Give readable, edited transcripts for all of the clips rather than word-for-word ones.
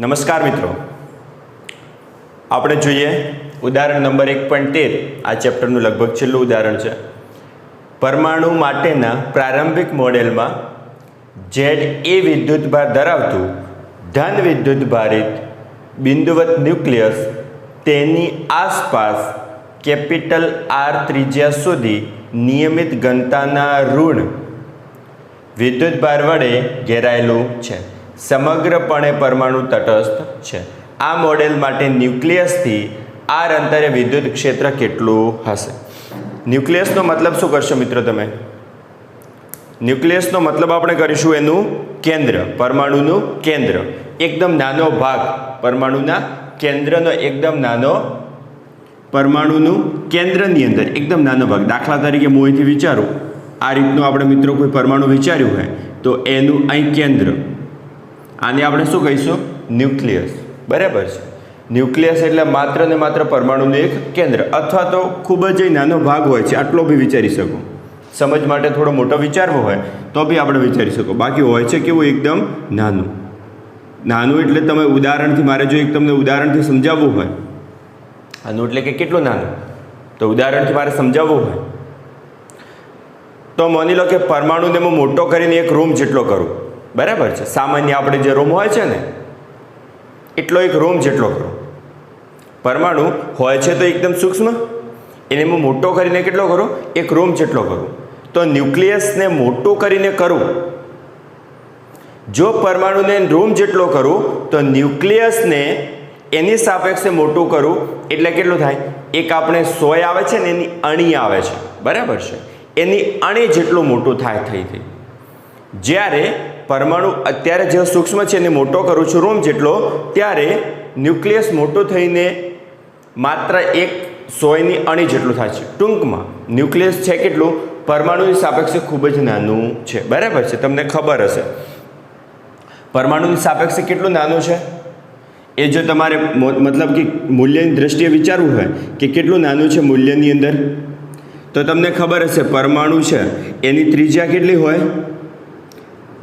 નમસ્કાર મિત્રો, આપણે જોઈએ ઉદાહરણ નંબર 1.13. આ ચેપ્ટરનું લગભગ છેલ્લું ઉદાહરણ છે. પરમાણુ માટેના પ્રારંભિક મોડેલમાં ZA વિદ્યુતભાર ધરાવતું ધન વિદ્યુતભારિત બિંદુવત ન્યુક્લિયસ તેની આસપાસ કેપિટલ R ત્રિજ્યા સુધી નિયમિત ઘનતાના ઋણ વિદ્યુતભાર વડે ઘેરાયેલું છે. સમગ્રપણે પરમાણુ તટસ્થ છે. આ મોડેલ માટે ન્યુક્લિયસથી R અંતરે વિદ્યુત ક્ષેત્ર કેટલું હશે? ન્યુક્લિયસનો મતલબ શું કરશો મિત્રો? તમે ન્યુક્લિયસનો મતલબ આપણે કરીશું એનું કેન્દ્ર, પરમાણુનું કેન્દ્ર, એકદમ નાનો ભાગ, પરમાણુના કેન્દ્રનો એકદમ નાનો, પરમાણુનું કેન્દ્રની અંદર એકદમ નાનો ભાગ. દાખલા તરીકે હું અહીંથી વિચારું, આ રીતનું આપણે મિત્રો કોઈ પરમાણુ વિચાર્યું હોય તો એનું અહીં કેન્દ્ર, આને આપણે શું કહીશું? ન્યુક્લિયસ. બરાબર છે. ન્યુક્લિયસ એટલે માત્ર ને માત્ર પરમાણુનું એક કેન્દ્ર, અથવા તો ખૂબ જ નાનો ભાગ હોય છે, આટલો બી વિચારી શકો. સમજ માટે થોડો મોટો વિચારવો હોય તો બી આપણે વિચારી શકો. બાકી હોય છે કેવું? એકદમ નાનું. નાનું એટલે તમે ઉદાહરણથી, મારે જો એક તમને ઉદાહરણથી સમજાવવું હોય, આનું એટલે કે કેટલું નાનું, તો ઉદાહરણથી મારે સમજાવવું હોય તો માની લો કે પરમાણુને હું મોટો કરીને એક રૂમ જેટલો કરું. બરાબર છે. સામાન્ય આપણે જે રૂમ હોય છે ને એટલો એક રૂમ જેટલો કરું. પરમાણુ હોય છે તો એકદમ સૂક્ષ્મ, એને હું મોટો કરીને કેટલો કરું? એક રૂમ જેટલો કરું. તો ન્યુક્લિયસને મોટું કરીને કરું, જો પરમાણુને રૂમ જેટલો કરું તો ન્યુક્લિયસને એની સાપેક્ષે મોટું કરું એટલે કેટલું થાય? એક આપણે સોય આવે છે ને એની અણી આવે છે. બરાબર છે. એની અણી જેટલું મોટું થાય થઈ. જ્યારે પરમાણુ અત્યારે જે સૂક્ષ્મ છે એને મોટો કરું છું રૂમ જેટલો, ત્યારે ન્યુક્લિયસ મોટું થઈને માત્ર એક સોયની અણી જેટલું થાય છે. ટૂંકમાં ન્યુક્લિયસ છે કેટલું? પરમાણુની સાપેક્ષે ખૂબ જ નાનું છે. બરાબર છે. તમને ખબર હશે પરમાણુની સાપેક્ષે કેટલું નાનું છે એ જો તમારે મતલબ કે મૂલ્યની દ્રષ્ટિએ વિચારવું હોય કે કેટલું નાનું છે મૂલ્યની અંદર, તો તમને ખબર હશે પરમાણુ છે એની ત્રિજ્યા કેટલી હોય?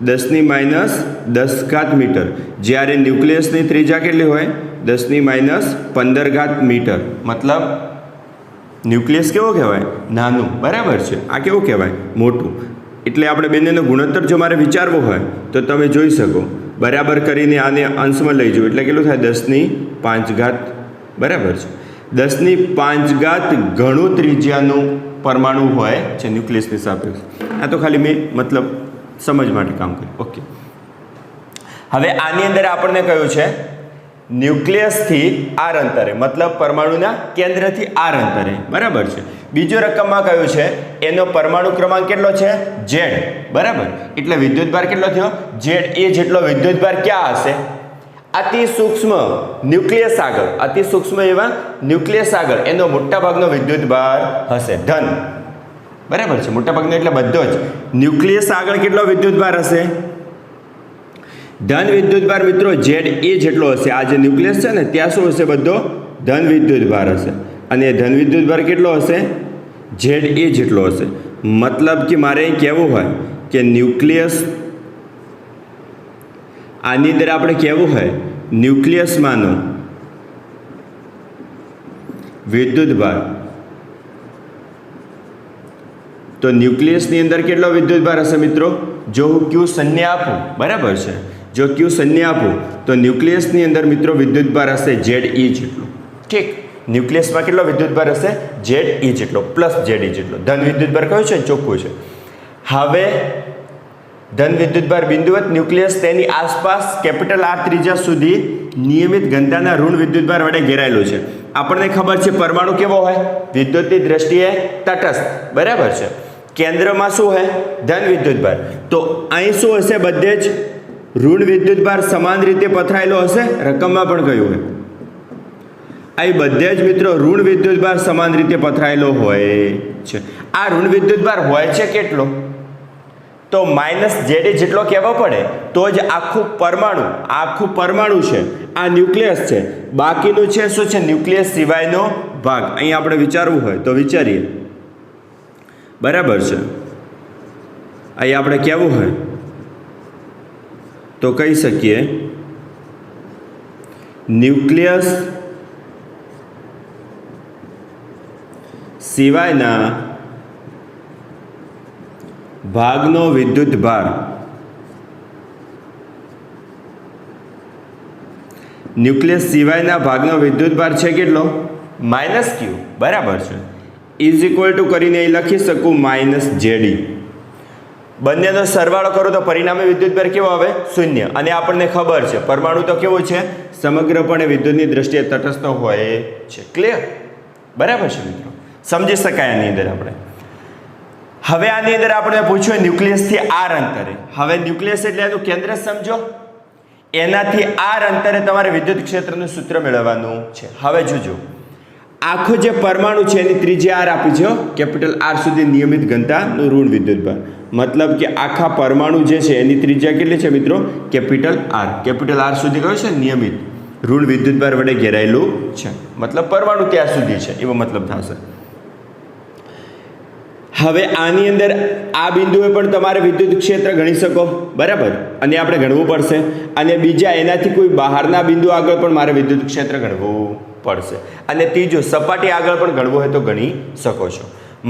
10⁻10 મીટર. જ્યારે ન્યુક્લિયસની ત્રિજ્યા કેટલી હોય? 10⁻15 મીટર. મતલબ ન્યુક્લિયસ કેવો કહેવાય? નાનું. બરાબર છે. આ કેવું કહેવાય? મોટું. એટલે આપણે બંનેનો ગુણોત્તર જો મારે વિચારવો હોય તો તમે જોઈ શકો, બરાબર કરીને આને અંશમાં લઈ જાઓ એટલે કેટલું થાય? 10⁵. બરાબર છે. 10⁵ ઘણું ત્રિજ્યાનું પરમાણુ હોય છે ન્યુક્લિયસની સાપેક્ષ. આ તો ખાલી મેં મતલબ સમજ માટે કામ કર્યું. ઓકે. હવે આની અંદર આપણને કહ્યું છે ન્યુક્લિયસથી R અંતરે, મતલબ પરમાણુના કેન્દ્રથી R અંતરે. બરાબર છે. બીજો રકમમાં કહ્યું છે એનો પરમાણુ ક્રમાંક કેટલો છે? Z. બરાબર. એટલે વિદ્યુતભાર કેટલો થયો? ZA જેટલો વિદ્યુતભાર ક્યાં હશે? અતિ સૂક્ષ્મ ન્યુક્લિયસ આગળ, અતિ સૂક્ષ્મ એવા ન્યુક્લિયસ આગળ એનો મોટાભાગનો વિદ્યુતભાર હશે ધન. બરાબર છે. મોટાભાગનો એટલે બધો જ. ન્યુક્લિયસ આગળ કેટલો વિદ્યુતભાર હશે? ધન વિદ્યુતભાર મિત્રો ZA જેટલો હશે. આ જે ન્યુક્લિયસ છે ને ત્યાં શું હશે? બધો ધન વિદ્યુતભાર હશે. અને ધન વિદ્યુતભાર કેટલો હશે? ZA જેટલો હશે. મતલબ કે મારે અહીં કહેવું હોય કે ન્યુક્લિયસ, આની અંદર આપણે કહેવું હોય ન્યુક્લિયસમાંનો વિદ્યુતભાર, તો ન્યુક્લિયસની અંદર કેટલો વિદ્યુતભાર હશે મિત્રો? જો હું Q શૂન્ય આપું, બરાબર છે, જો Q શૂન્ય આપું તો ન્યુક્લિયસની અંદર મિત્રો વિદ્યુતભાર હશે ZE જેટલો. ઠીક. ન્યુક્લિયસમાં કેટલો વિદ્યુતભાર હશે? ZE જેટલો પ્લસ ZE જેટલો. ધન વિદ્યુતભાર કયું છે? ચોખ્ખું છે. હવે ધન વિદ્યુતભાર બિંદુવત ન્યુક્લિયસ તેની આસપાસ કેપિટલ R ત્રિજ્યા સુધી નિયમિત ઘનતાના ઋણ વિદ્યુતભાર વડે ઘેરાયેલું છે. આપણને ખબર છે પરમાણુ કેવો હોય? વિદ્યુતની દ્રષ્ટિએ તટસ્થ. બરાબર છે. કેન્દ્રમાં શું હોય? ધન વિદ્યુતભાર. તો અહીં શું હશે? બધે જ ઋણ વિદ્યુતભાર સમાન રીતે પથરાયેલો હશે. રકમમાં પણ કહ્યું હોય અહીં બધે જ મિત્રો ઋણ વિદ્યુતભાર સમાન રીતે પથરાયેલો હોય છે. આ ઋણ વિદ્યુતભાર હોય છે કેટલો? તો -ZA જેટલો કહેવો પડે તો જ આખું પરમાણુ છે, આ ન્યુક્લિયસ છે. બાકીનું છે શું છે? ન્યુક્લિયસ સિવાયનો ભાગ. અહીં આપણે વિચારવું હોય તો વિચારીએ. બરાબર છે. અહીં આપણે કહેવું હોય તો કહી શકીએ ન્યુક્લિયસ સિવાયના ભાગનો વિદ્યુત ભાર ન્યુક્લિયસ સિવાયના ભાગનો વિદ્યુત ભાર છે કેટલો? -q, બરાબર છે. ઇઝ ઇક્વલ ટુ કરીને અહીં લખી શકું -Jd. બંનેનો સરવાળો કરો તો પરિણામે વિદ્યુત ભાર કેવો આવે? 0. અને આપણને ખબર છે પરમાણુ તો કેવો છે? સમગ્રપણે વિદ્યુતની દ્રષ્ટિએ તટસ્થ હોય છે. ક્લિયર? બરાબર છે મિત્રો, સમજી શકાય આની અંદર આપણે. હવે આની અંદર આપણે પૂછ્યું ન્યુક્લિયસથી r અંતરે. હવે ન્યુક્લિયસ એટલે એનું કેન્દ્ર સમજો, એનાથી r અંતરે તમારે વિદ્યુત ક્ષેત્રનું સૂત્ર મેળવવાનું છે. હવે જોજો, આખો જે પરમાણુ છે એની ત્રિજ્યા r આપી છે, કેપિટલ R સુધી નિયમિત ઘનતાનું ઋણ વિદ્યુતભાર. મતલબ કે આખા પરમાણુ જે છે એની ત્રિજ્યા કેટલી છે મિત્રો? Capital R. કેપિટલ R સુધી કયો છે? નિયમિત ઋણ વિદ્યુતભાર વડે ઘેરાયેલું છે. મતલબ પરમાણુ ત્યાં સુધી છે એવો મતલબ થશે. હવે આની અંદર આ બિંદુએ પણ તમારે વિદ્યુત ક્ષેત્ર ગણી શકો, બરાબર, અને આપણે ગણવું પડશે. અને બીજા એનાથી કોઈ બહારના બિંદુ આગળ પણ મારે વિદ્યુત ક્ષેત્ર ગણવું પડશે. અને ત્રીજો સપાટી આગળ પણ ગણવું હોય તો ગણી શકો છો.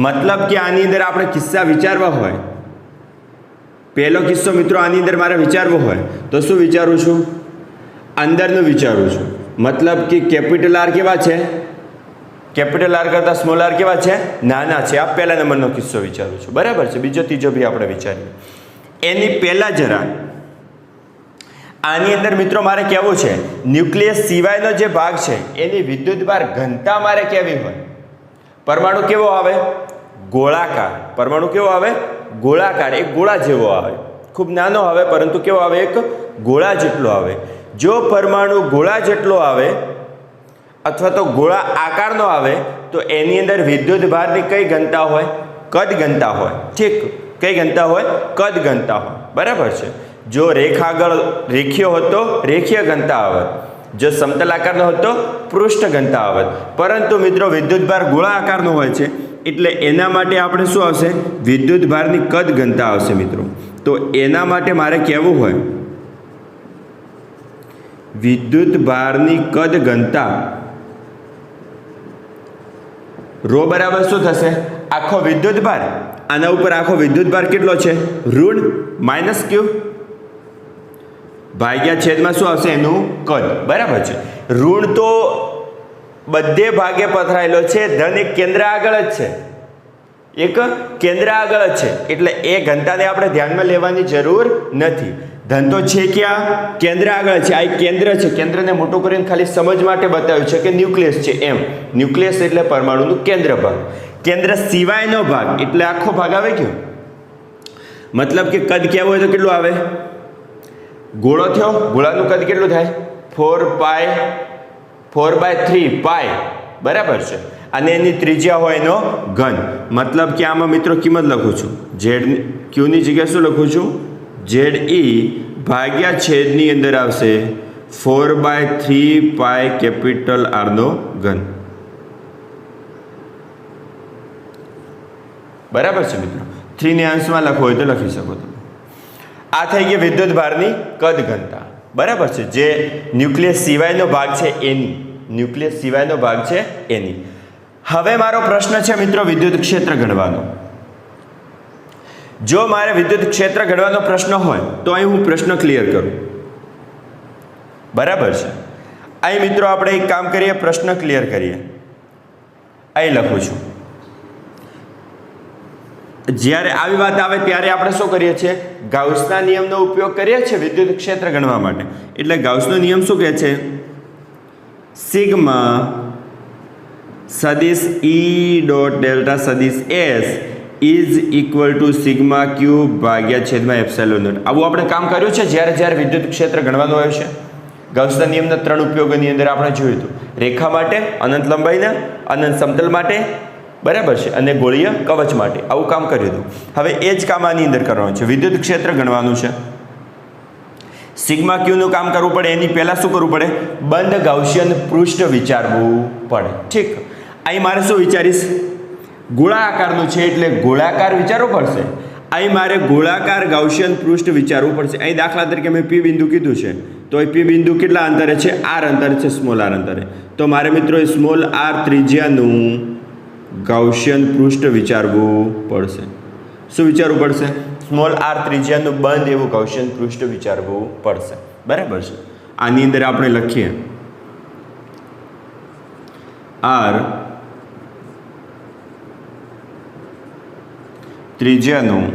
મતલબ કે આની અંદર આપણે કિસ્સા વિચારવા હોય, પહેલો કિસ્સો મિત્રો આની અંદર મારે વિચારવો હોય તો શું વિચારું છું? અંદરનું વિચારું છું. મતલબ કે કેપિટલ R કેવા છે? કેપિટલ R કરતાં સ્મોલ r કેવા છે? નાના છે. આ પહેલા નંબરનો કિસ્સો વિચારું છું, બરાબર છે. બીજો ત્રીજો બી આપણે વિચારીએ. એની પહેલા જરા આની અંદર મિત્રો મારે કહેવું છે ન્યુક્લિયસ સિવાયનો જે ભાગ છે એની વિદ્યુતભાર ઘનતા મારે કેવી હોય? પરમાણુ કેવો આવે? ગોળાકાર. પરમાણુ કેવો આવે? ગોળાકાર. એક ગોળા જેવો આવે, ખૂબ નાનો આવે પરંતુ કેવો આવે? એક ગોળા જેટલો આવે. જો પરમાણુ ગોળા જેટલો આવે અથવા તો ગોળા આકારનો આવે તો એની અંદર વિદ્યુત ભારની કઈ ઘનતા હોય? કદ ઘનતા હોય. ઠીક, કઈ ઘનતા હોય? કદ ઘનતા હોય, બરાબર છે. જો રેખા આગળ રેખીય હોત તો રેખીય ઘનતા આવત, જો સમતલ આકારનો હોત તો પૃષ્ઠ ઘનતા આવત. પરંતુ મિત્રો વિદ્યુત ભાર ગોળા આકારનો હોય છે એટલે એના માટે આપણે શું આવશે? વિદ્યુત ભારની કદ ઘનતા આવશે મિત્રો. તો એના માટે મારે કહેવું હોય વિદ્યુત ભારની કદ ઘનતા રો બરાબર શું થશે? આખો વિદ્યુત ભાર, આના ઉપર આખો વિદ્યુત ભાર કેટલો છે? ઋણ -q ભાગ્યા છેદમાં શું આવશે? એનું કદ, બરાબર છે. ઋણ તો બધે ભાગે પથરાયેલો છે, ધન એક કેન્દ્ર આગળ જ છે, એક કેન્દ્ર આગળ જ છે એટલે એ ઘનતાને આપણે ધ્યાનમાં લેવાની જરૂર નથી. ધન તો છે ક્યાં? કેન્દ્ર આગળ છે. આ એક કેન્દ્ર છે, કેન્દ્રને મોટું કરીને ખાલી સમજ માટે બતાવ્યું છે કે ન્યુક્લિયસ છે એમ. ન્યુક્લિયસ એટલે પરમાણુનું કેન્દ્ર ભાગ. કેન્દ્ર સિવાયનો ભાગ એટલે આખો ભાગ આવે ગયો. મતલબ કે કદ કેવું હોય તો કેટલું આવે? ગોળો થયો, ગોળાનું કદ કેટલું થાય? 4/3 બરાબર છે. અને એની ત્રિજ્યા હોય એનો ઘન. મતલબ કે આમાં મિત્રો કિંમત લખું છું, ઝેડ ક્યુની જગ્યાએ શું લખું છું? ZE ભાગ્યા છેદની અંદર આવશે 4/3 કેપિટલ R નો ઘન, બરાબર છે મિત્રો. 3 ને અંશમાં લખવો હોય તો લખી શકો તમે. આ થઈ ગઈ વિદ્યુત ભારની કદ ઘનતા, બરાબર છે. જે ન્યુક્લિયસ સિવાયનો ભાગ છે એની, ન્યુક્લિયસ સિવાયનો ભાગ છે એની. હવે મારો પ્રશ્ન છે મિત્રો વિદ્યુત ક્ષેત્ર ગણવાનો. જો મારે વિદ્યુત ક્ષેત્ર ગણવાનો પ્રશ્ન હોય તો અહીં હું પ્રશ્ન ક્લિયર કરું, બરાબર છે. અહીં મિત્રો આપણે એક કામ કરીએ, પ્રશ્ન ક્લિયર કરીએ. અહીં લખું છું. જ્યારે આવી વાત આવે ત્યારે આપણે શું કરીએ છીએ? ગાઉસના નિયમનો ઉપયોગ કરીએ છીએ વિદ્યુત ક્ષેત્ર ગણવા માટે. એટલે ગાઉસનો નિયમ શું કહે છે? સિગ્મા સદિશ E ડોટ ડેલ્ટા સદિશ S is equal to sigma ક્યુ ભાગ્યા છેદમાં એપ્સિલોન નોટ. આવું આપણે કામ કર્યું છે જ્યારે વિદ્યુત ક્ષેત્ર ગણવાનું આવ્યું છે. ગાઉસના નિયમના 3 ઉપયોગોની અંદર આપણે જોયું હતું. રેખા માટે, અનંત લંબાઈના, અનંત સમતલ માટે, બરાબર છે, અને ગોળીય કવચ માટે આવું કામ કર્યું હતું. હવે એ જ કામ આની અંદર કરવાનું છે. વિદ્યુત ક્ષેત્ર ગણવાનું છે. સિગ્મા ક્યુનું કામ કરવું પડે એની પહેલાં શું કરવું પડે? બંધ ગાઉસિયન પૃષ્ઠ વિચારવું પડે. ઠીક, અહીં મારે શું વિચારીશ? ગોળા આકારનું છે એટલે ગોળાકાર વિચારવું પડશે. અહીં મારે ગોળાકાર ગાઉસિયન પૃષ્ઠ વિચારવું પડશે. અહીં દાખલા તરીકે મેં પી બિંદુ કીધું છે, તો એ પી બિંદુ કેટલા અંતરે છે? આર અંતરે છે, સ્મોલ આર અંતરે. તો મારે મિત્રો એ સ્મોલ આર ત્રિજ્યાનું ગાઉસિયન પૃષ્ઠ વિચારવું પડશે. શું વિચારવું પડશે? સ્મોલ આર ત્રિજ્યાનું બંધ એવું ગાઉસિયન પૃષ્ઠ વિચારવું પડશે. બરાબર છે. આની અંદર આપણે લખીએ આર ત્રિજ્યાનું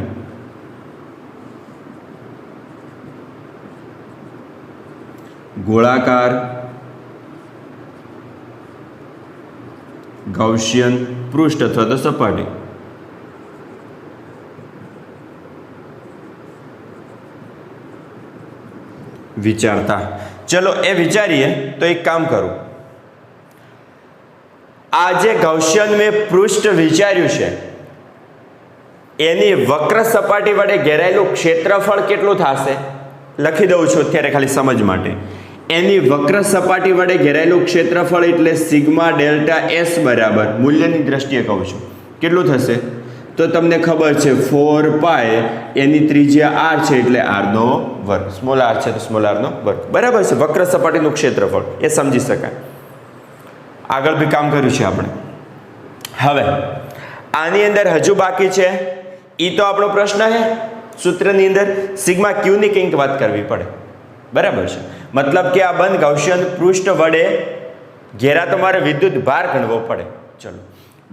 ગોળાકાર ગાઉસિયન પૃષ્ઠ અથવા તો સપાટી. વિચારતા ચલો એ વિચારીએ. તો એક કામ કરું, આ જે ગાઉસિયન મેં પૃષ્ઠ વિચાર્યું છે એની વક્ર સપાટી વડે ઘેરાયેલું ક્ષેત્રફળ કેટલું થશે? લખી દઉં છું અત્યારે ખાલી સમજ માટે. એની વક્ર સપાટી વડે ઘેરાયેલું ક્ષેત્રફળ એટલે સિગ્મા ડેલ્ટા એસ બરાબર, મૂલ્યની દ્રષ્ટિએ કહું છું, કેટલું થશે? તો તમને ખબર છે 4 પાય, એની ત્રિજ્યા આર છે એટલે આરનો વર્ગ. સ્મોલ આર છે તો સ્મોલ આરનો વર્ગ. બરાબર છે. વક્ર સપાટીનું ક્ષેત્રફળ એ સમજી શકાય. આગળ બી કામ કર્યું છે આપણે. હવે આની અંદર હજુ બાકી છે ઈ તો આપણો પ્રશ્ન છે. સૂત્રની અંદર સિગ્મા ક્યુની કંઈક વાત કરવી પડે. બરાબર છે. મતલબ કે આ બંધ ગાઉસિયન પૃષ્ઠ વડે ઘેરાતો મારે વિદ્યુત ભાર ગણવો પડે. ચલો,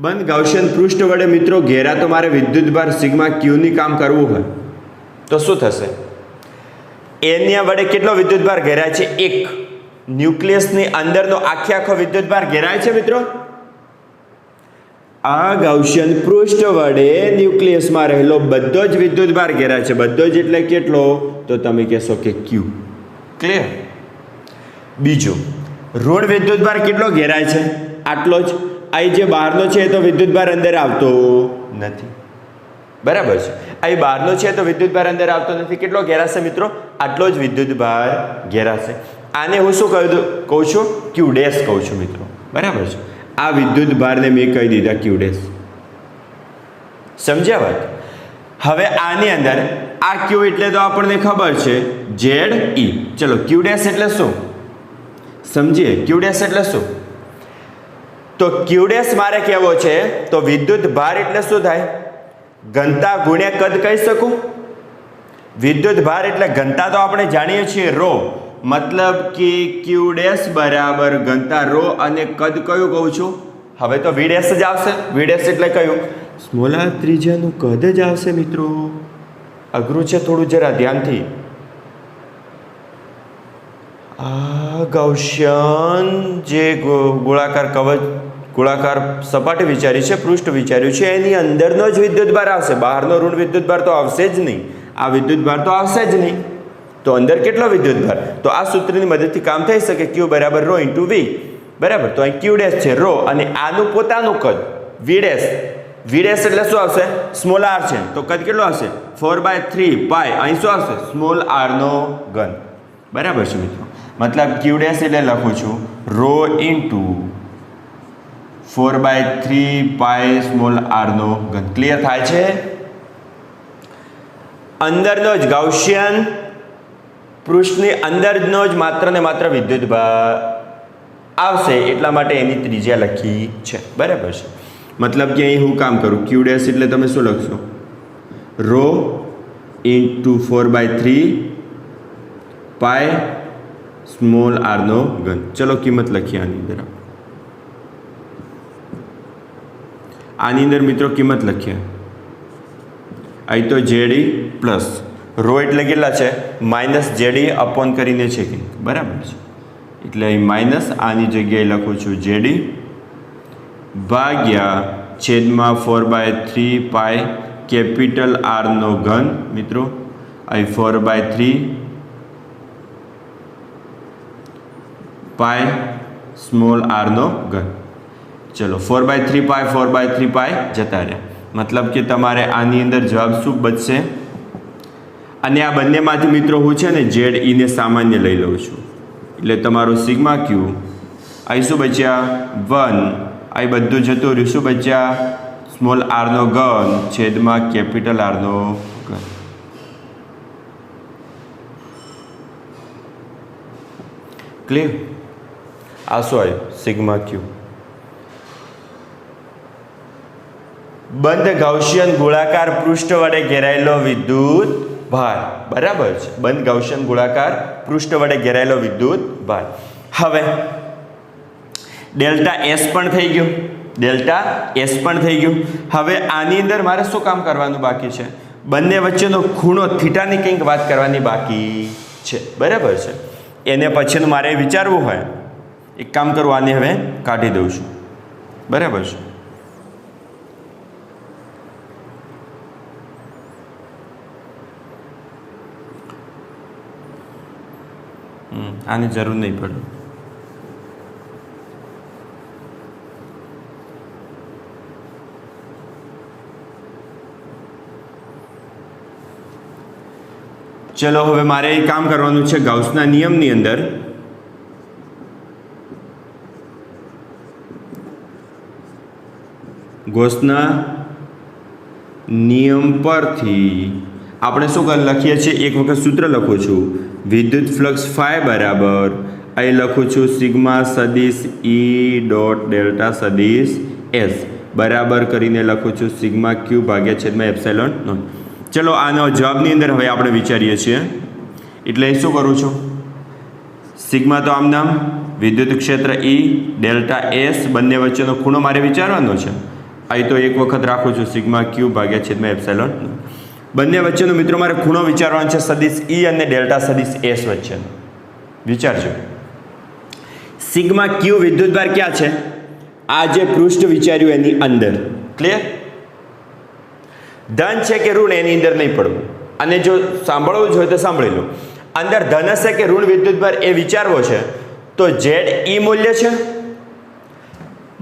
બંધ ગાઉસિયન પૃષ્ઠ વડે મિત્રો ઘેરાતો મારે વિદ્યુત ભાર સિગ્મા ક્યુની કામ કરવું હોય તો શું થશે? એના વડે કેટલો વિદ્યુત ભાર ઘેરાય છે? 1. ન્યુક્લિયસની અંદરનો આખો વિદ્યુત ભાર ઘેરાય છે મિત્રો. આ ગાઉસિયન પૃષ્ઠ વડે ન્યુક્લિયસમાં રહેલો બધો જ વિદ્યુત ભાર ઘેરાય છે. બધો જ એટલે કેટલો? તો તમે કહેશો કે ક્યુ. ક્લિયર? બીજું, ઋણ વિદ્યુત ભાર કેટલો ઘેરાય છે? આટલો જ. અહીં જે બહારનો છે એ તો વિદ્યુત ભાર અંદર આવતો નથી. બરાબર છે. અહીં બહારનો છે તો વિદ્યુત ભાર અંદર આવતો નથી. કેટલો ઘેરાશે મિત્રો? આટલો જ વિદ્યુત ભાર ઘેરાશે. આને હું શું કહું છું? ક્યુ ડેશ કહું છું મિત્રો. બરાબર છે. આ વિદ્યુત ભારને મેં કહી દીધા ક્યુ ડેશ. સમજ્યા વાત? હવે આની અંદર આ ક્યુ એટલે તો આપણને ખબર છે ઝેડ ઈ. ચલો, ક્યુ ડેશ એટલે શું સમજીએ? ક્યુ ડેશ એટલે શું? તો ક્યુ ડેશ મારે કહેવો છે તો વિદ્યુત ભાર એટલે શું થાય? ઘનતા ગુણ્યા કદ કહી શકું. વિદ્યુત ભાર એટલે ઘનતા તો આપણે જાણીએ છીએ રો, મતલબ કે ક્યુ ડેશ બરાબર ઘનતા રો, અને કદ કયું કહું છું? હવે તો વી ડેશ જ આવશે. વી ડેશ એટલે કયું? સ્મોલ આર ત્રિજ્યાનું કદ જ આવશે મિત્રો. અઘરું છે થોડું, જરા ધ્યાનથી. આ ગાઉસિયન જે ગોળાકાર સપાટી વિચારી છે, પૃષ્ઠ વિચાર્યું છે, એની અંદરનો જ વિદ્યુત ભાર આવશે. બહારનો ઋણ વિદ્યુત ભાર તો આવશે જ નહીં. આ વિદ્યુત ભાર તો આવશે જ નહીં. તો અંદર કેટલો વિદ્યુત ભાર? તો આ સૂત્રની મદદથી કામ થઈ શકે. ક્યુ બરાબર રો ઇન્ટુ વી. બરાબર. તો અહીં ક્યુ ડેશ છે રો, અને આનું પોતાનું કદ વી ડેશ. વી ડેશ એટલે શું આવશે? સ્મોલ આર છે તો કદ કેટલું આવશે? 4/3 પાય. અહીં શું આવશે? સ્મોલ આરનો ઘન. બરાબર છે મિત્રો. મતલબ ક્યુ ડેશ એટલે લખું છું રો ઇન્ટુ 4/3 પાય સ્મોલ આરનો ઘન. ક્લિયર થાય છે? અંદરનો જ ગાઉસિયન પૃષ્ઠની અંદરનો જ માત્ર ને માત્ર વિદ્યુત ભાર આવશે, એટલા માટે એની ત્રિજ્યા લખી છે. બરાબર છે. મતલબ કે અહીં હું કામ કરું, ક્યુ ડેશ એટલે તમે શું લખશો? રો ઇન્ટુ 4/3 પાય સ્મોલ આરનો ઘન. ચલો કિંમત લખીએ આની અંદર. આની અંદર મિત્રો કિંમત લખીએ. અહીં તો જેડી પ્લસ રો એટલે કેટલા છે? માઇનસ જેડી અપોન કરીને છે કે. બરાબર છે. એટલે અહીં માઇનસ, આની જગ્યાએ લખું છું જેડી ભાગ્યા છેદમાં 4/3 પાય કેપિટલ આરનો ઘન. મિત્રો અહીં 4/3 પાય સ્મોલ આરનો ઘન. ચલો, 4/3 પાય 4/3 પાય જતા રહ્યા. મતલબ કે તમારે આની અંદર જવાબ શું બચશે? અને આ બંનેમાંથી મિત્રો હું છે ને ઝેડ ઈને સામાન્ય લઈ લઉં છું, એટલે તમારું સિગ્મા ક્યુ અહીં શું બચ્યા? 1. અહીં બધું જતું રહ્યું. શું બચ્યા? સ્મોલ આરનો ઘન છેદમાં કેપિટલ આરનો સ્ક્વેર. ક્લિયર? આ શું આવ્યું? સિગ્મા ક્યુ. બંધ ગાઉસિયન ગોળાકાર પૃષ્ઠ વડે ઘેરાયેલો વિદ્યુત ભાર. બરાબર છે, બંધ ગાઉસિયન ગોળાકાર પૃષ્ઠ વડે ઘેરાયેલો વિદ્યુત ભાર. હવે ડેલ્ટા એસ પણ થઈ ગયું, ડેલ્ટા એસ પણ થઈ ગયું. હવે આની અંદર મારે શું કામ કરવાનું બાકી છે? બંને વચ્ચેનો ખૂણો થીટાની કંઈક વાત કરવાની બાકી છે. બરાબર છે, એને પછીનું મારે વિચારવું હોય, એક કામ કરું, આને હવે કાઢી દઉં છું. બરાબર છે. આની જરૂર નહીં પડે. ચલો હવે મારે એ કામ કરવાનું છે. ગાઉસના નિયમની અંદર ગૌસના નિયમ પરથી આપણે શું લખીએ છીએ? એક વખત સૂત્ર લખું છું. વિદ્યુત ફ્લક્સ ફાઈ બરાબર અહીં લખું છું સિગ્મા સદિશ ઈ ડોટ ડેલ્ટા સદિશ એસ બરાબર કરીને લખું છું સિગ્મા ક્યુ ભાગ્યા છેદમાં એપ્સિલોન નોટ. ચલો આનો જવાબની અંદર હવે આપણે વિચારીએ છીએ. એટલે શું કરું છું? સિગ્મા તો આમ નામ, વિદ્યુત ક્ષેત્ર ઈ, ડેલ્ટા એસ, બંને વચ્ચેનો ખૂણો મારે વિચારવાનો છે. અહીં તો એક વખત રાખું છું સિગ્મા ક્યુ ભાગ્યા છેદમાં એપ્સિલોન. બંને વચ્ચેનો મિત્રો મારે ખૂણો વિચારવાનો છે સદિશ ઈ અને ડેલ્ટા સદિશ એસ વચ્ચેનો. વિચારજો. સિગ્મા ક્યુ વિદ્યુતભાર ક્યાં છે? આ જે પૃષ્ઠ વિચાર્યું એની અંદર. ક્લિયર? ધન છે કે ઋણ એની અંદર નહીં પડવું. અને જો સાંભળવું જ હોય તો સાંભળી લો. અંદર ધન હશે કે ઋણ વિદ્યુતભાર એ વિચારવો છે તો ઝેડ ઈ મૂલ્ય છે.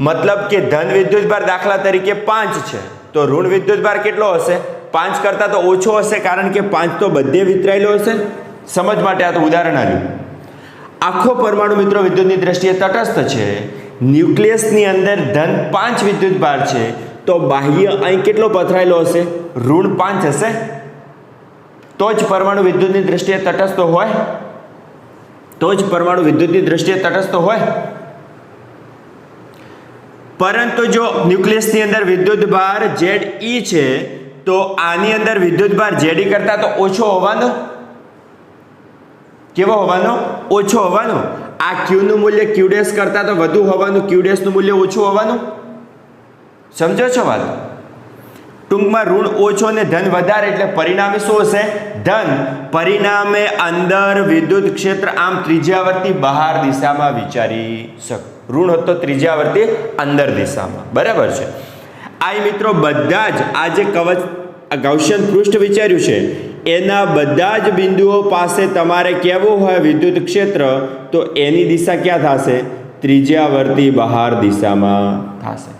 મતલબ કે ધન વિદ્યુતભાર દાખલા તરીકે 5 છે તો ઋણ વિદ્યુતભાર કેટલો હશે? 5 કરતાં તો ઓછો હશે, કારણ કે 5 તો બધે વિતરાયેલો હશે. સમજ માટે આ તો ઉદાહરણ આપ્યું. આખો પરમાણુ મિત્રો વિદ્યુતની દ્રષ્ટિએ તટસ્થ છે. ન્યુક્લિયસની અંદર ધન 5 વિદ્યુતભાર છે તો બાહ્ય અહીં કેટલો પથરાયેલો હશે? ઋણ 5 હશે. તો જ પરમાણુ વિદ્યુતની દ્રષ્ટિએ તટસ્થ હોય, તો જ પરમાણુ વિદ્યુતની દ્રષ્ટિએ તટસ્થ હોય. પરંતુ જો ન્યુક્લિયસની અંદર વિદ્યુતભાર ઝેડ ઈ છે તો આની અંદર વિદ્યુતભાર ઝેડ ઈ કરતાં તો ઓછો હોવાનો. કેવો હોવાનો? ઓછો હોવાનો. આ ક્યુનું મૂલ્ય ક્યુ ડેશ કરતાં તો વધુ હોવાનું, ક્યુ ડેશનું મૂલ્ય ઓછું હોવાનું. સમજો છો વાત? ટૂંકમાં ઋણ ઓછો ને ધન વધારે એટલે પરિણામે શું હશે? ધન. પરિણામે અંદર વિદ્યુત ક્ષેત્ર આમ ત્રિજ્યાવર્તી બહાર દિશામાં વિચારી શકો. ઋણ હતો ત્રિજ્યાવર્તી અંદર દિશામાં. બરાબર છે. આ મિત્રો બધા જ આ જે કવચ ગાઉસિયન પૃષ્ઠ વિચાર્યું છે એના બધા જ બિંદુઓ પાસે તમારે કેવું હોય વિદ્યુત ક્ષેત્ર, તો એની દિશા ક્યાં થશે? ત્રિજ્યાવર્તી બહાર દિશામાં થશે.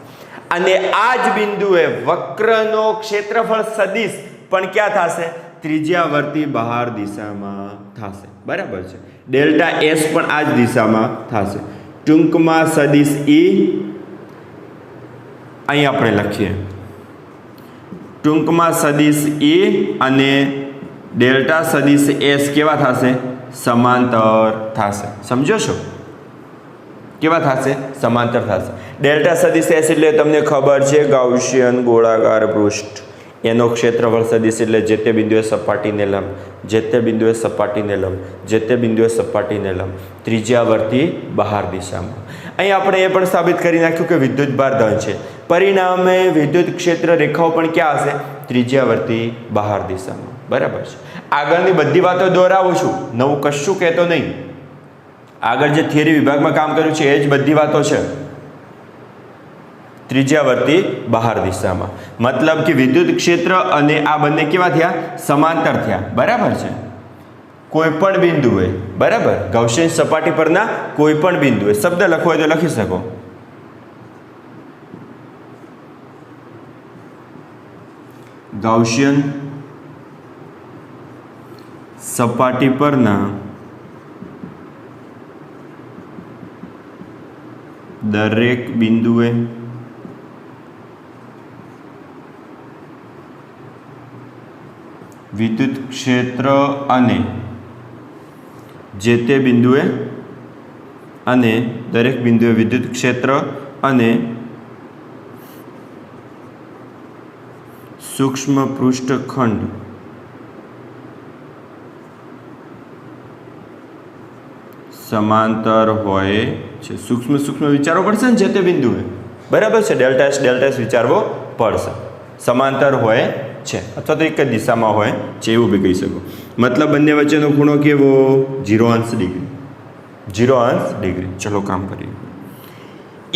અને આ જ બિંદુએ વક્રનો ક્ષેત્રફળ સદિશ પણ ક્યાં થશે? ત્રિજ્યાવર્તી બહાર દિશામાં થશે. બરાબર છે. ડેલ્ટા એસ પણ આ જ દિશામાં થશે. ટૂંકમાં સદિશ ઈ અહીં આપણે લખીએ. ટૂંકમાં સદિશ ઈ અને ડેલ્ટા સદિશ એસ કેવા થશે? સમાંતર થશે. સમજો છો? કેવા થશે? સમાંતર થશે. ડેલ્ટા સદિશ એસ એટલે તમને ખબર છે ગાઉસિયન ગોળાકાર પૃષ્ઠ, એનો ક્ષેત્રફળ સદિશ એટલે જે તે બિંદુએ સપાટીને લંબ, જે તે બિંદુએ સપાટીને લંબ, જે તે બિંદુએ સપાટીને લંબ, ત્રિજ્યાવર્તી બહાર દિશામાં. અહીં આપણે એ પણ સાબિત કરી નાખ્યું કે વિદ્યુતભાર ધન છે. પરિણામે વિદ્યુત ક્ષેત્ર રેખાઓ પણ ક્યાં હશે? ત્રિજ્યાવર્તી બહાર દિશામાં. બરાબર છે. આગળની બધી વાતો દોહરાવું છું, નવું કશું કહેતો નહીં. આગળ જે થિયરી વિભાગમાં કામ કર્યું છે એ જ બધી વાતો છે. ત્રિજ્યાવર્તી બહાર દિશામાં મતલબ કે વિદ્યુત ક્ષેત્ર અને આ બંને કેવા થયા? સમાંતર થયા. બરાબર છે. કોઈ પણ બિંદુએ, બરાબર, ગાઉસિયન સપાટી પરના કોઈ પણ બિંદુએ શબ્દ લખવો હોય તો લખી શકો. ગાઉસિયન સપાટી પરના દરેક બિંદુએ વિદ્યુત ક્ષેત્ર અને જે તે બિંદુએ અને દરેક બિંદુએ વિદ્યુત ક્ષેત્ર અને સૂક્ષ્મ પૃષ્ઠખંડ સમાંતર હોય છે. સૂક્ષ્મ વિચારવો પડશે ને જે તે બિંદુએ, બરાબર છે. ડેલ્ટા એસ વિચારવો પડશે. સમાંતર હોય છે અથવા તો એક જ દિશામાં હોય છે એવું બી કહી શકો. મતલબ બંને વચ્ચેનો ખૂણો કેવો? 0° ડિગ્રી. 0° ડિગ્રી. ચલો કામ કરીએ.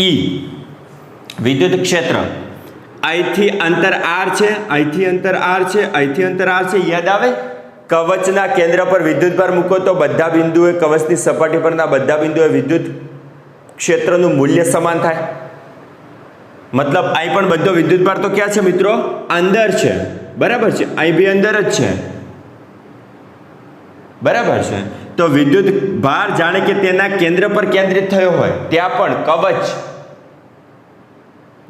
ઈ વિદ્યુત ક્ષેત્ર અહીંથી અંતર r છે, અહીંથી અંતર r છે, અહીંથી અંતર r છે. યાદ આવે? કવચના કેન્દ્ર પર વિદ્યુતભાર મૂકો તો બધા બિંદુએ કવચની સપાટી પરના બધા બિંદુએ વિદ્યુત ક્ષેત્રનું મૂલ્ય સમાન થાય. મતલબ અહીં પણ બધો વિદ્યુતભાર તો ક્યાં છે મિત્રો? અંદર છે, બરાબર છે. અહીં બી અંદર જ છે, બરાબર છે. તો વિદ્યુત ભાર જાણે કે તેના કેન્દ્ર પર કેન્દ્રિત થયો હોય, ત્યાં પણ કવચ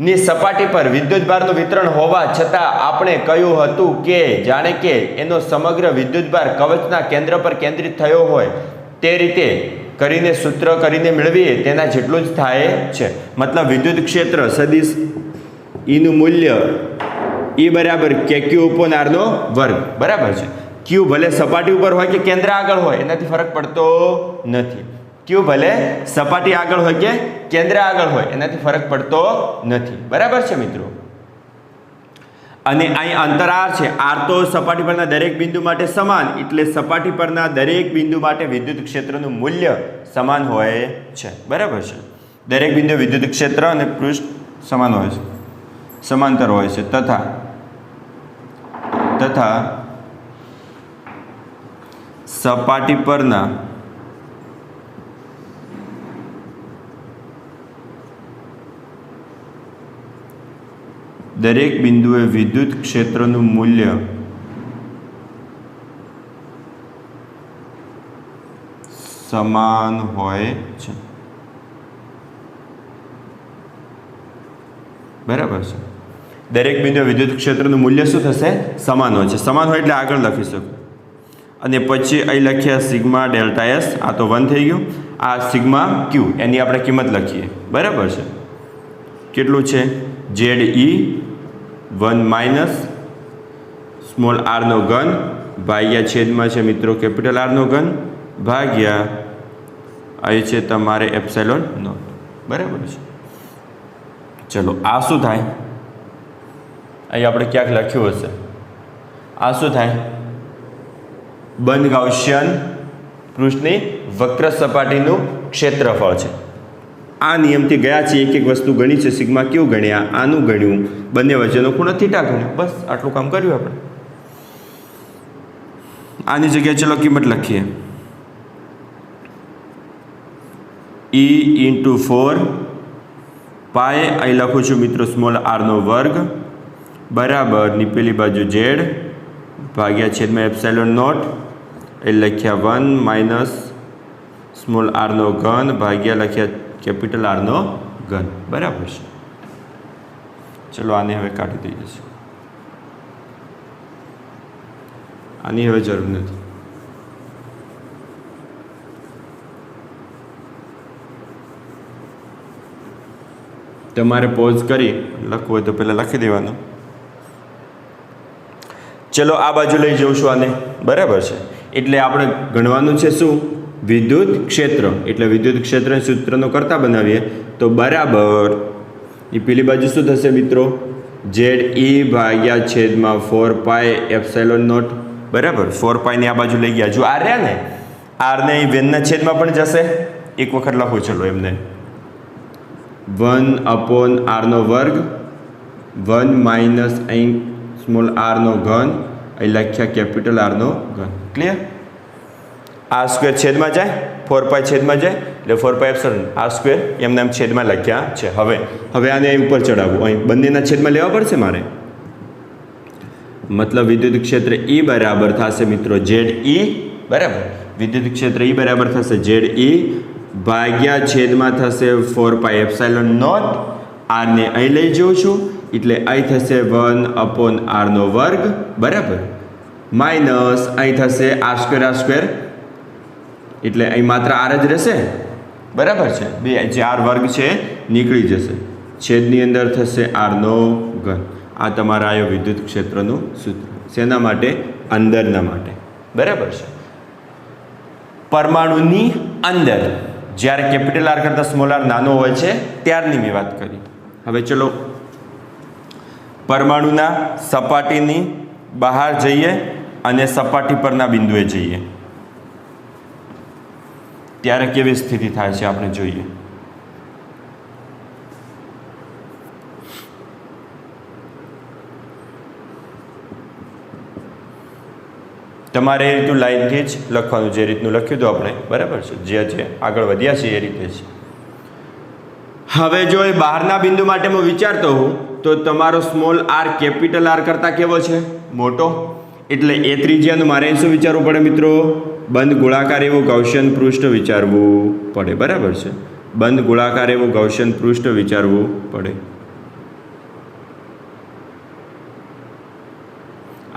ની સપાટી પર વિદ્યુતભારનું વિતરણ હોવા છતાં આપણે કહ્યું હતું કે જાણે કે એનો સમગ્ર વિદ્યુતભાર કવચના કેન્દ્ર પર કેન્દ્રિત થયો હોય તે રીતે કરીને સૂત્ર કરીને મેળવીએ તેના જેટલું જ થાય છે. મતલબ વિદ્યુત ક્ષેત્ર સદિશ ઈનું મૂલ્ય ઈ બરાબર KQ upon r નો વર્ગ, બરાબર છે. ક્યુ ભલે સપાટી ઉપર હોય કે કેન્દ્ર આગળ હોય એનાથી ફરક પડતો નથી. ક્યુ ભલે સપાટી આગળ હોય કે કેન્દ્ર આગળ હોય એનાથી ફરક પડતો નથી, બરાબર છે મિત્રો. અને અહીં અંતર r છે. r તો સપાટી પરના દરેક બિંદુ માટે સમાન, એટલે સપાટી પરના દરેક બિંદુ માટે વિદ્યુત ક્ષેત્રનું મૂલ્ય સમાન હોય છે, બરાબર છે. દરેક બિંદુ વિદ્યુત ક્ષેત્ર અને પૃષ્ઠ સમાન હોય છે, સમાંતર હોય છે. તથા સપાટી પરના દરેક બિંદુએ વિદ્યુત ક્ષેત્રનું મૂલ્ય સમાન હોય છે, બરાબર છે. દરેક બિંદુએ વિદ્યુત ક્ષેત્રનું મૂલ્ય શું થશે? સમાન હોય છે. સમાન હોય એટલે આગળ લખી શકો. અને પછી અહીં લખ્યા સિગ્મા ડેલ્ટા એસ, આ તો 1 થઈ ગયું. આ સિગ્મા ક્યુ એની આપણે કિંમત લખીએ, બરાબર છે. કેટલું છે? ZE 1 માઇનસ સ્મોલ r નો ઘન ભાગ્યા છેદમાં છે મિત્રો કેપિટલ R નો ઘન ભાગ્યા અહીં છે તમારે એપ્સિલોન નોટ, બરાબર છે. ચલો આ શું થાય? અહીં આપણે ક્યાંક લખ્યું હશે. આ શું થાય? બંધ ગાઉસિયન પૃષ્ઠની વક્ર સપાટીનું ક્ષેત્રફળ છે. આ નિયમથી ગયા છે, એક એક વસ્તુ ગણી છે. સિગ્મા ક્યુ ગણ્યા, આનું ગણ્યું, બંને વચ્ચેનો ખૂણો થીટા ગણ્યો. બસ આટલું કામ કર્યું આપણે. આની જગ્યાએ ચલો કિંમત લખીએ. E × 4 પાય અહીં લખું છું મિત્રો સ્મોલ r નો વર્ગ બરાબર ની પેલી બાજુ z ભાગ્યા છેદમાં એપ્સિલોન નોટ એ લખ્યા 1 માઇનસ સ્મોલ r નો ઘન ભાગ્યા લખ્યા કેપિટલ R નો ઘન, બરાબર છે. ચલો આને હવે કાઢી દઈએ છીએ. આની હવે જરૂર નથી. તમારે પોઝ કરી લખવું હોય તો પહેલાં લખી દેવાનું. ચલો આ બાજુ લઈ જઉં છું આને, બરાબર છે. એટલે આપણે ગણવાનું છે શું? વિદ્યુત ક્ષેત્ર. એટલે વિદ્યુત ક્ષેત્ર સૂત્રનો કરતા બનાવીએ તો બરાબર એ પેલી બાજુ શું થશે મિત્રો? ZE ભાગ્યા છેદમાં 4 પાય એપ્સિલોન નોટ, બરાબર. 4 પાયની આ બાજુ લઈ ગયા. જો આ રહ્યા ને, આરને અહીં વેનના છેદમાં પણ જશે. એક વખત લખું ચલો એમને. 1 upon r નો વર્ગ 1 માઇનસ અહીં સ્મોલ r નો ઘન અહીં લખ્યા કેપિટલ R નો ઘન. ક્લિયર? r સ્ક્વેર છેદમાં જાય, 4 પાય છેદમાં જાય એટલે 4 પાય એપ્સિલોન r સ્ક્વેર એમને એમ છેદમાં લખ્યા છે. હવે આને ઉપર ચડાવવું, અહીં બંનેના છેદમાં લેવા પડશે મારે. મતલબ વિદ્યુત ક્ષેત્ર E બરાબર થશે મિત્રો ZE, બરાબર. વિદ્યુત ક્ષેત્ર E બરાબર થશે ZE ભાગ્યા છેદમાં થશે 4 પાય એપ્સિલોન નોટ. r ને અહીં લઈ જાઉં છું એટલે અહીં થશે 1 upon r નો વર્ગ, બરાબર. માઇનસ અહીં થશે આર સ્ક્વેર એટલે અહીં માત્ર આર જ રહેશે, બરાબર છે, બે જે આર વર્ગ છે નીકળી જશે, છેદની અંદર થશે આરનો ઘન. આ તમારા આવ્યો વિદ્યુત ક્ષેત્રનું સૂત્ર. શેના માટે? અંદરના માટે, બરાબર છે. પરમાણુની અંદર જ્યારે કેપિટલ આર કરતાં સ્મોલ આર નાનો હોય છે ત્યારની મેં વાત કરી. હવે ચલો પરમાણુના સપાટીની બહાર જઈએ અને સપાટી પરના બિંદુએ જઈએ ત્યારે કેવી સ્થિતિ થાય છે આપણે જોઈએ. તમારે એ રીતનું લાઈનથી જ લખવાનું, જે રીતનું લખ્યું હતું આપણે, બરાબર છે, જે આગળ વધ્યા છે એ રીતે જ. હવે જો એ બહારના બિંદુ માટે હું વિચારતો હોઉં તો તમારો સ્મોલ આર કેપિટલ આર કરતાં કેવો છે? મોટો. એટલે એ ત્રિજ્યાનું મારે શું વિચારવું પડે મિત્રો? બંધ ગોળાકાર એવું ગૌસિયન પૃષ્ઠ વિચારવું પડે, બરાબર છે. બંધ ગોળાકાર એવું ગૌસિયન પૃષ્ઠ વિચારવું પડે.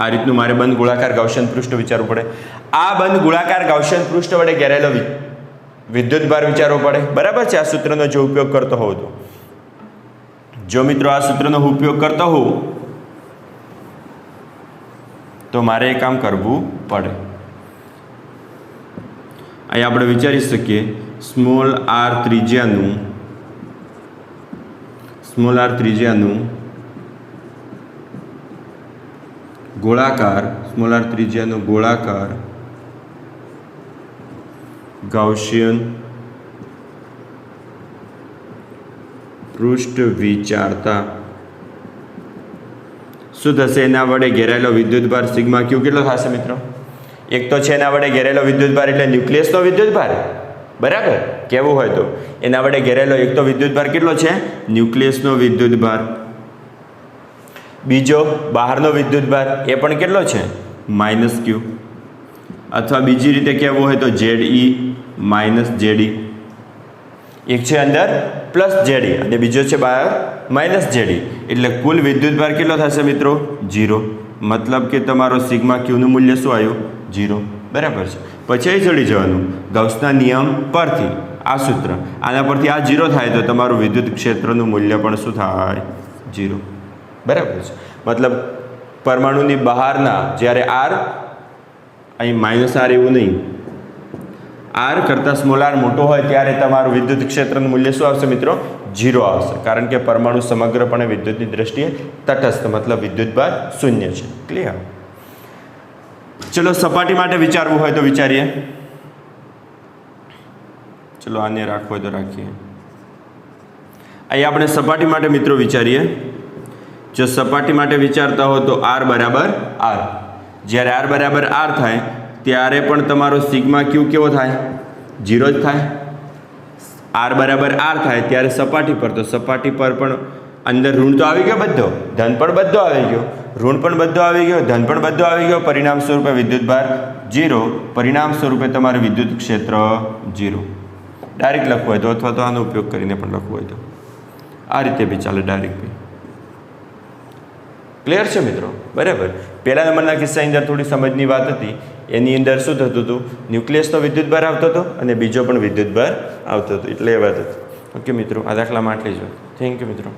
આ રીતનું મારે બંધ ગોળાકાર ગૌસિયન પૃષ્ઠ વિચારવું પડે. આ બંધ ગોળાકાર ગૌસિયન પૃષ્ઠ વડે ઘેરાયેલો વિદ્યુત ભાર વિચારવો પડે, બરાબર છે. આ સૂત્રનો જો ઉપયોગ કરતો હોઉં તો, જો મિત્રો આ સૂત્રનો ઉપયોગ કરતો હોઉં તો મારે એ કામ કરવું પડે. અહીં આપણે વિચારી શકીએ સ્મોલ આર ત્રિજ્યાનું ગોળાકાર ગૌસિયન પૃષ્ઠ વિચારતા શું થશે? એના વડે ઘેરાયેલો વિદ્યુતભાર સિગ્મા ક્યુ કેટલો થશે મિત્રો? એક તો છે એના વડે ઘેરાયેલો વિદ્યુતભાર એટલે ન્યુક્લિયસનો વિદ્યુતભાર, બરાબર. કેવું હોય તો એના વડે ઘેરાયેલો એક તો વિદ્યુતભાર કેટલો છે? ન્યુક્લિયસનો વિદ્યુતભાર. બીજો બહારનો વિદ્યુતભાર એ પણ કેટલો છે? માઇનસ ક્યુ. અથવા બીજી રીતે કહેવું હોય તો ZE માઇનસ ZE. એક છે અંદર પ્લસ ZE અને બીજો છે બહાર માઇનસ ZE. એટલે કુલ વિદ્યુતભાર કેટલો થશે મિત્રો? 0. મતલબ કે તમારો સિગ્મા ક્યુનું મૂલ્ય શું આવ્યું? 0, બરાબર છે. પછી અહીં ચડી જવાનું ગૌસના નિયમ પરથી, આ સૂત્ર, આના પરથી આ 0 થાય તો તમારું વિદ્યુત ક્ષેત્રનું મૂલ્ય પણ શું થાય? 0, બરાબર છે. મતલબ પરમાણુની બહારના જ્યારે આર, અહીં માઇનસ આર એવું નહીં, આર કરતાં સ્મોલ આર મોટો હોય ત્યારે તમારું વિદ્યુત ક્ષેત્રનું મૂલ્ય શું આવશે મિત્રો? 0 આવશે. કારણ કે પરમાણુ સમગ્રપણે વિદ્યુતની દ્રષ્ટિએ તટસ્થ, મતલબ વિદ્યુતભાર 0 છે. ક્લિયર? ચલો સપાટી માટે વિચારવું હોય તો વિચારીએ. ચલો આને રાખવું હોય તો રાખીએ. અહીં આપણે સપાટી માટે મિત્રો વિચારીએ. જો સપાટી માટે વિચારતા હો તો આર બરાબર આર. જ્યારે આર બરાબર આર થાય ત્યારે પણ તમારો સિગ્મા ક્યુ કેવો થાય? 0 જ થાય. આર બરાબર આર થાય ત્યારે સપાટી પર, તો સપાટી પર પણ અંદર ઋણ તો આવી ગયો બધો, ધન પણ બધો આવી ગયો, ઋણ પણ બધો આવી ગયો, ધન પણ બધો આવી ગયો. પરિણામ સ્વરૂપે વિદ્યુતભાર 0, પરિણામ સ્વરૂપે તમારે વિદ્યુત ક્ષેત્ર 0. ડાયરેક્ટ લખવું હોય તો, અથવા તો આનો ઉપયોગ કરીને પણ લખવું હોય તો આ રીતે બી ચાલે, ડાયરેક્ટ બી. ક્લિયર છે મિત્રો? બરાબર. પહેલા નંબરના કિસ્સાની અંદર થોડી સમજની વાત હતી. એની અંદર શું થતું હતું? ન્યુક્લિયસનો વિદ્યુતભાર આવતો હતો અને બીજો પણ વિદ્યુતભાર આવતો હતો, એટલે એ વાત હતી. ઓકે મિત્રો, આ દાખલામાં આટલી જ વાત. થેન્ક યુ મિત્રો.